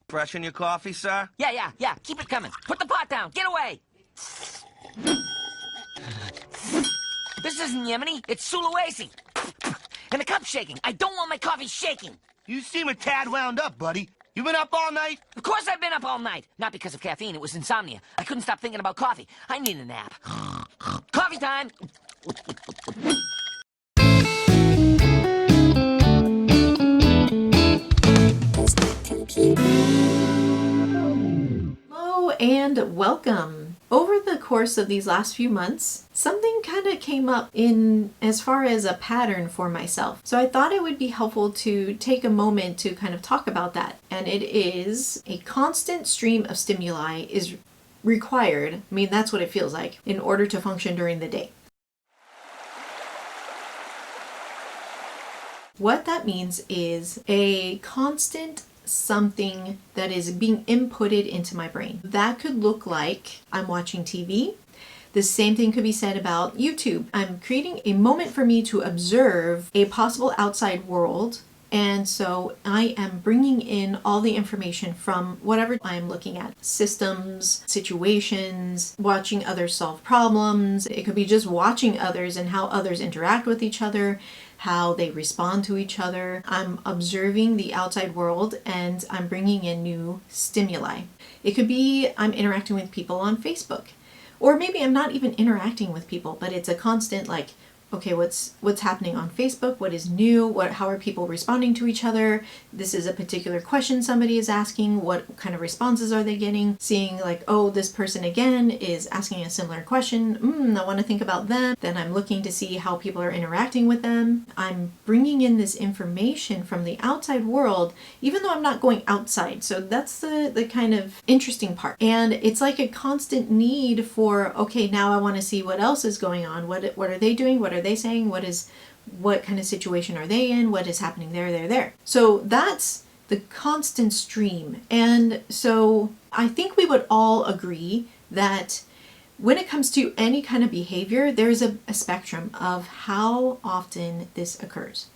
Fresh in your coffee, sir? Yeah. Keep it coming. Put the pot down. Get away. This isn't Yemeni. It's Sulawesi. And the cup's shaking. I don't want my coffee shaking. You seem a tad wound up, buddy. You been up all night? Of course I've been up all night. Not because of caffeine. It was insomnia. I couldn't stop thinking about coffee. I need a nap. Coffee time. Hello and welcome. Over the course of these last few months, something kind of came up in as far as a pattern for myself. So I thought it would be helpful to take a moment to kind of talk about that. And it is a constant stream of stimuli is required. I mean, that's what it feels like in order to function during the day. What that means is a constant something that is being inputted into my brain. That could look like I'm watching TV. The same thing could be said about YouTube. I'm creating a moment for me to observe a possible outside world. And so I am bringing in all the information from whatever I'm looking at. Systems, situations, watching others solve problems. It could be just watching others and how others interact with each other, how they respond to each other. I'm observing the outside world and I'm bringing in new stimuli. It could be I'm interacting with people on Facebook. Or maybe I'm not even interacting with people, but it's a constant like, okay, what's happening on Facebook? What is new? How are people responding to each other? This is a particular question somebody is asking. What kind of responses are they getting? Seeing like, oh, this person again is asking a similar question. I want to think about them. Then I'm looking to see how people are interacting with them. I'm bringing in this information from the outside world, even though I'm not going outside. So that's the kind of interesting part. And it's like a constant need for, okay, now I want to see what else is going on. What are they doing? What are they saying? What kind of situation are they in? What is happening there? So that's the constant stream. And so I think we would all agree that when it comes to any kind of behavior, there's a spectrum of how often this occurs.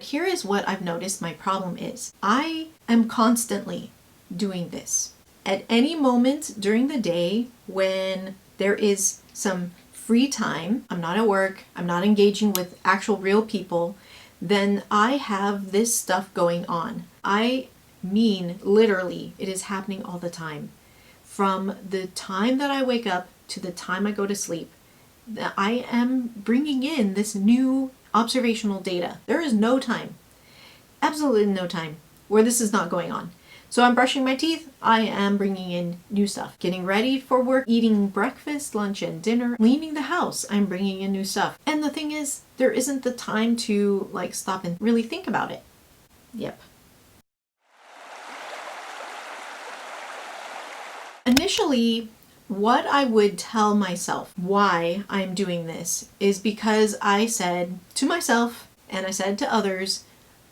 Here is what I've noticed my problem is. I am constantly doing this. At any moment during the day when there is some free time, I'm not at work, I'm not engaging with actual real people, then I have this stuff going on. I mean, literally, it is happening all the time. From the time that I wake up to the time I go to sleep, I am bringing in this new observational data. There is no time, absolutely no time, where this is not going on. So I'm brushing my teeth, I am bringing in new stuff. Getting ready for work, eating breakfast, lunch, and dinner, cleaning the house, I'm bringing in new stuff. And the thing is, there isn't the time to like stop and really think about it. Yep. Initially, what I would tell myself why I'm doing this is because I said to myself, and I said to others,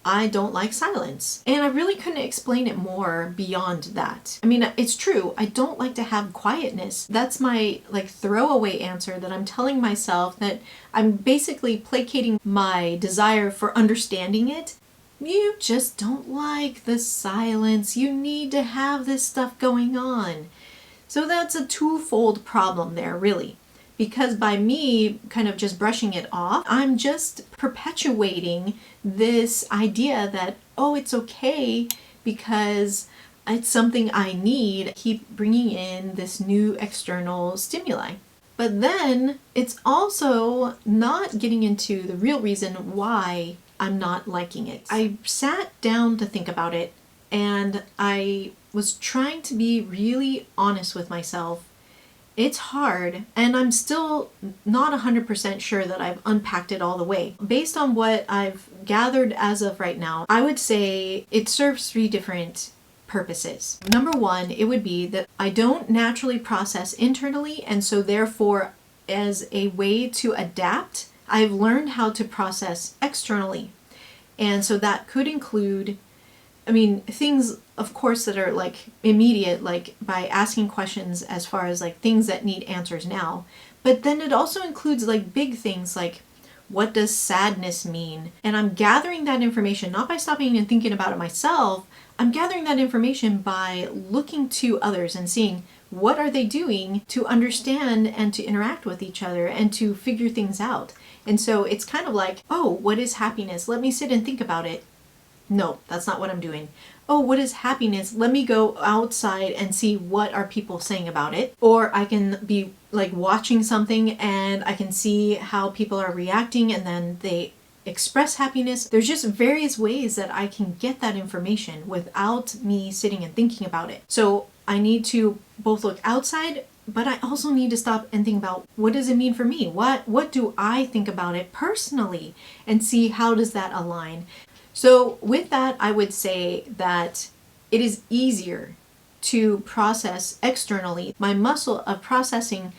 I don't like silence. And I really couldn't explain it more beyond that. I mean, it's true. I don't like to have quietness. That's my like throwaway answer that I'm telling myself, that I'm basically placating my desire for understanding it. You just don't like the silence. You need to have this stuff going on. So that's a twofold problem there, really. Because by me kind of just brushing it off, I'm just perpetuating this idea that, oh, it's okay because it's something I need. Keep bringing in this new external stimuli. But then it's also not getting into the real reason why I'm not liking it. I sat down to think about it and I was trying to be really honest with myself. It's hard, and I'm still not 100% sure that I've unpacked it all the way. Based on what I've gathered as of right now, I would say it serves three different purposes. Number one, it would be that I don't naturally process internally, and so therefore, as a way to adapt, I've learned how to process externally. And so that could include things, of course, that are like immediate, like by asking questions as far as like things that need answers now. But then it also includes like big things like, What does sadness mean? And I'm gathering that information not by stopping and thinking about it myself. I'm gathering that information by looking to others and seeing what are they doing to understand and to interact with each other and to figure things out. And so it's kind of like, oh, what is happiness? Let me sit and think about it. No, that's not what I'm doing. Oh, what is happiness? Let me go outside and see what are people saying about it. Or I can be like watching something and I can see how people are reacting and then they express happiness. There's just various ways that I can get that information without me sitting and thinking about it. So I need to both look outside, but I also need to stop and think about, what does it mean for me? What do I think about it personally? And see, how does that align? So with that, I would say that it is easier to process externally. My muscle of processing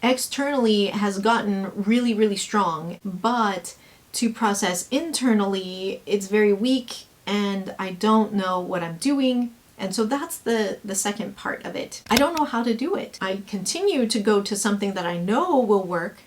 externally has gotten really, really strong, but to process internally, it's very weak and I don't know what I'm doing. And so that's the second part of it. I don't know how to do it. I continue to go to something that I know will work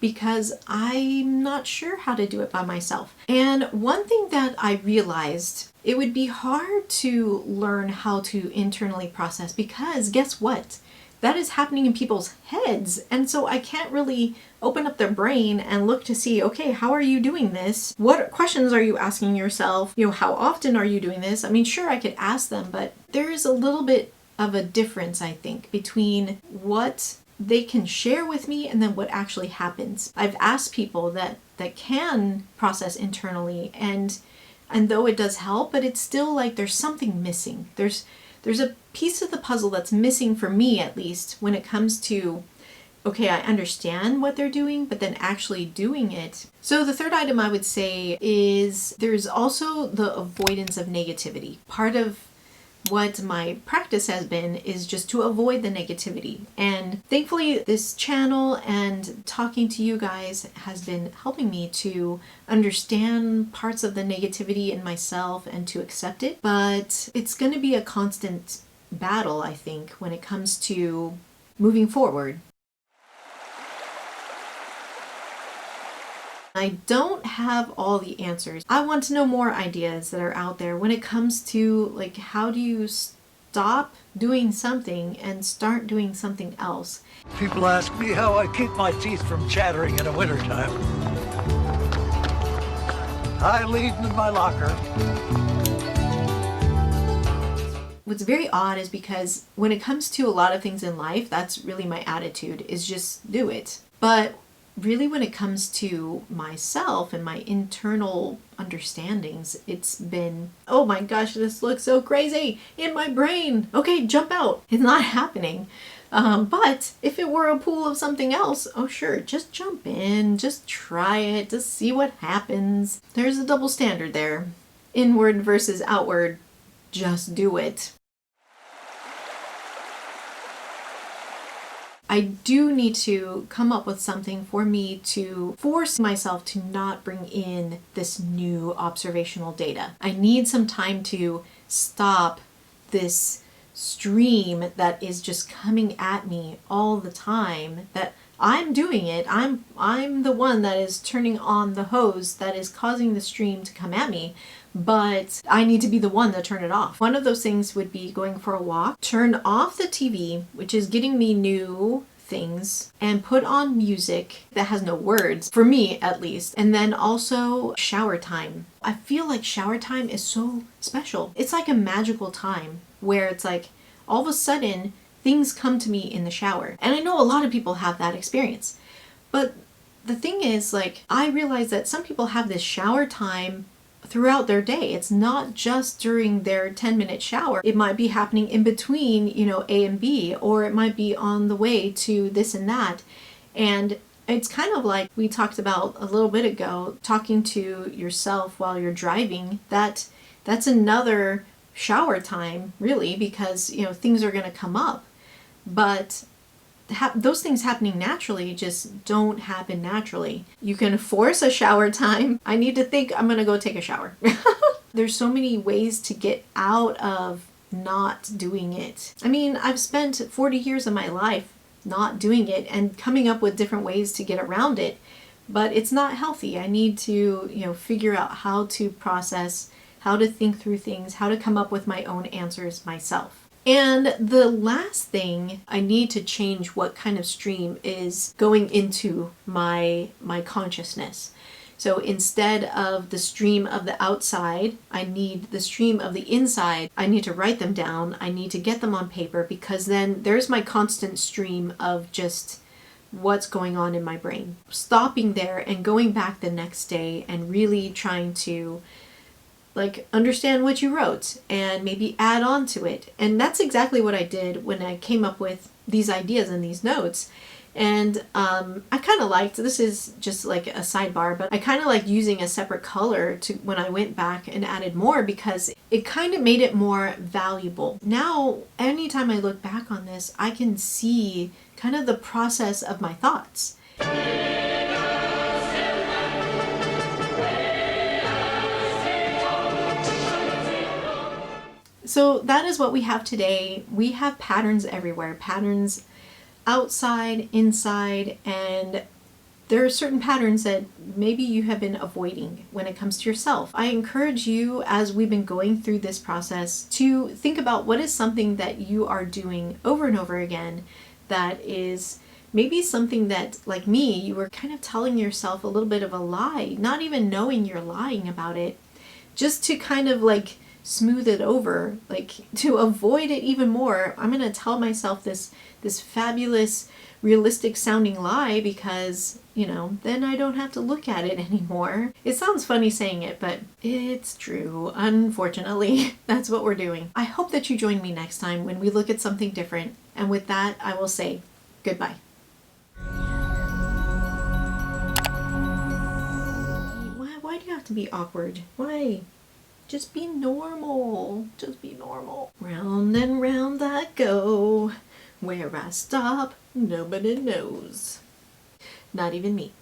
because I'm not sure how to do it by myself. And one thing that I realized, it would be hard to learn how to internally process because guess what? That is happening in people's heads. And so I can't really open up their brain and look to see, okay, how are you doing this? What questions are you asking yourself? You know, how often are you doing this? I mean, sure, I could ask them, but there is a little bit of a difference, I think, between what they can share with me and then what actually happens. I've asked people that can process internally and though it does help, but it's still like there's something missing. There's a piece of the puzzle that's missing for me, at least, when it comes to, okay, I understand what they're doing, but then actually doing it. So the third item I would say is there's also the avoidance of negativity. Part of what my practice has been is just to avoid the negativity. And thankfully, this channel and talking to you guys has been helping me to understand parts of the negativity in myself and to accept it. But it's going to be a constant battle, I think, when it comes to moving forward. I don't have all the answers. I want to know more ideas that are out there when it comes to, like, how do you stop doing something and start doing something else? People ask me how I keep my teeth from chattering in the wintertime. I leave them in my locker. What's very odd is because when it comes to a lot of things in life, that's really my attitude, is just do it. But really, when it comes to myself and my internal understandings, it's been, oh my gosh, this looks so crazy in my brain. Okay, jump out. It's not happening. But if it were a pool of something else, oh sure, just jump in, just try it, just see what happens. There's a double standard there. Inward versus outward. Just do it. I do need to come up with something for me to force myself to not bring in this new observational data. I need some time to stop this stream that is just coming at me all the time, that I'm doing it. I'm the one that is turning on the hose that is causing the stream to come at me, but I need to be the one to turn it off. One of those things would be going for a walk, turn off the TV, which is getting me new things, and put on music that has no words, for me at least. And then also shower time. I feel like shower time is so special. It's like a magical time where it's like all of a sudden things come to me in the shower. And I know a lot of people have that experience. But the thing is, like, I realize that some people have this shower time throughout their day. It's not just during their 10-minute shower. It might be happening in between, A and B, or it might be on the way to this and that. And it's kind of like we talked about a little bit ago, talking to yourself while you're driving. That's another shower time, really, because, things are going to come up. But those things happening naturally just don't happen naturally. You can force a shower time. I need to think I'm going to go take a shower. There's so many ways to get out of not doing it. I mean, I've spent 40 years of my life not doing it and coming up with different ways to get around it. but it's not healthy. I need to, figure out how to process, how to think through things, how to come up with my own answers myself. And the last thing, I need to change what kind of stream is going into my consciousness. So instead of the stream of the outside, I need the stream of the inside. I need to write them down. I need to get them on paper, because then there's my constant stream of just what's going on in my brain. Stopping there and going back the next day and really trying to understand what you wrote and maybe add on to it. And that's exactly what I did when I came up with these ideas and these notes. And I kind of liked, this is just like a sidebar, but I kind of like using a separate color to when I went back and added more, because it kind of made it more valuable. Now, anytime I look back on this, I can see kind of the process of my thoughts. So that is what we have today. We have patterns everywhere, patterns outside, inside, and there are certain patterns that maybe you have been avoiding when it comes to yourself. I encourage you, as we've been going through this process, to think about what is something that you are doing over and over again that is maybe something that, like me, you were kind of telling yourself a little bit of a lie, not even knowing you're lying about it, just to kind of smooth it over, to avoid it even more. I'm going to tell myself this fabulous, realistic sounding lie, because, then I don't have to look at it anymore. It sounds funny saying it, but it's true. Unfortunately, that's what we're doing. I hope that you join me next time when we look at something different. And with that, I will say goodbye. Why do you have to be awkward? Why? Just be normal. Just be normal. Round and round I go. Where I stop, nobody knows. Not even me.